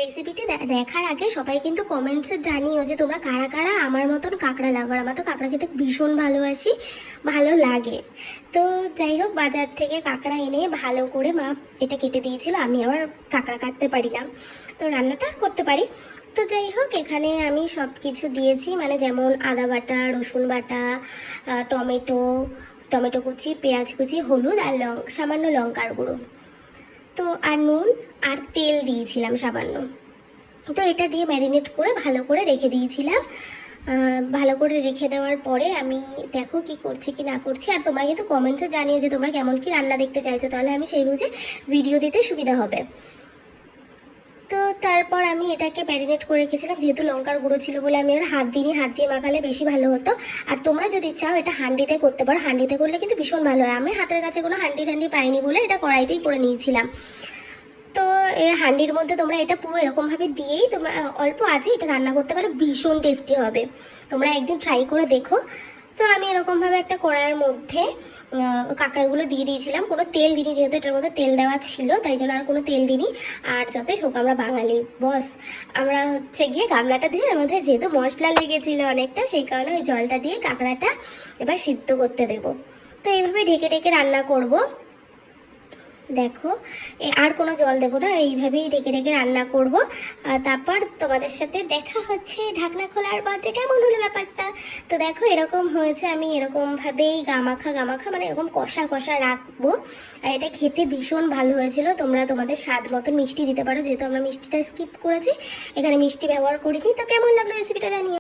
রেসিপিটি দেখার আগে সবাই কিন্তু কমেন্টসে জানিও যে তোমরা কারা কারা আমার মতন কাঁকড়া লাভার। আমার তো কাঁকড়া খেতে ভীষণ ভালোবাসি, ভালো লাগে। তো যাই হোক, বাজার থেকে কাঁকড়া এনে ভালো করে মা এটা কেটে দিয়েছিল। আমি আবার কাঁকড়া কাটতে পারি না, তো রান্নাটা করতে পারি। তো যাই হোক, এখানে আমি সব কিছু দিয়েছি, মানে যেমন আদা বাটা, রসুন বাটা, টমেটো টমেটো কুচি, পেঁয়াজ কুচি, হলুদ আর সামান্য লঙ্কার গুঁড়ো, তো আর নুন আর তেল দিয়েছিলাম সামান্য। তো এটা দিয়ে ম্যারিনেট করে ভালো করে রেখে দিয়েছিলাম। ভালো করে রেখে দেওয়ার পরে আমি দেখো কি করছি কি না করছি। আর তোমরা কিন্তু কমেন্টসে জানিও যে তোমরা কেমন কি রান্না দেখতে চাইছো, তাহলে আমি সেই বুঝে ভিডিও দিতে সুবিধা হবে। তো তারপর আমি এটাকে ম্যারিনেট করে রেখেছিলাম, যেহেতু লঙ্কার গুঁড়ো ছিল বলে আমি আর হাত দিইনি, হাত দিয়ে মাখালে বেশি ভালো হতো। আর তোমরা যদি চাও এটা হাঁডিতে করতে পারো, হাঁডিতে করলে কিন্তু ভীষণ ভালো হয়। আমি হাতের কাছে কোনো হাঁডি টান্ডি পাইনি বলে এটা কড়াইতেই করে নিয়েছিলাম। তো এই হাঁডির মধ্যে তোমরা এটা পুরো এরকমভাবে দিয়েই তোমরা অল্প আছে এটা রান্না করতে পারো, ভীষণ টেস্টি হবে। তোমরা একদিন ট্রাই করে দেখো। তো আমি এরকমভাবে একটা কড়াইয়ের মধ্যে কাঁকড়াগুলো দিয়ে দিয়েছিলাম, কোনো তেল দিইনি, যেহেতু এটার মধ্যে তেল দেওয়া ছিল তাই জন্য আর কোনো তেল দিইনি। আর যতই হোক আমরা বাঙালি বস, আমরা হচ্ছে গিয়ে গামলাটা দিয়ে এর মধ্যে যেহেতু মশলা লেগেছিল অনেকটা, সেই কারণে ওই জলটা দিয়ে কাঁকড়াটা এবার সিদ্ধ করতে দেবো। তো এইভাবে ঢেকে ঢেকে রান্না করব। দেখো, আর কোনো জল দেবো না, এইভাবেই ঢেকে ঢেকে রান্না করব। তারপর তোমাদের সাথে দেখা হচ্ছে ঢাকনা খোলার পর যে কেমন হলো ব্যাপারটা। তো দেখো এরকম হয়েছে, আমি এরকমভাবেই গামাখা গামাখা মানে এরকম কষা কষা রাখবো। আর এটা খেতে ভীষণ ভালো হয়েছিল। তোমরা তোমাদের স্বাদ মতন মিষ্টি দিতে পারো, যেহেতু আমরা মিষ্টিটা স্কিপ করেছি, এখানে মিষ্টি ব্যবহার করিনি। তো কেমন লাগলো রেসিপিটা জানিও।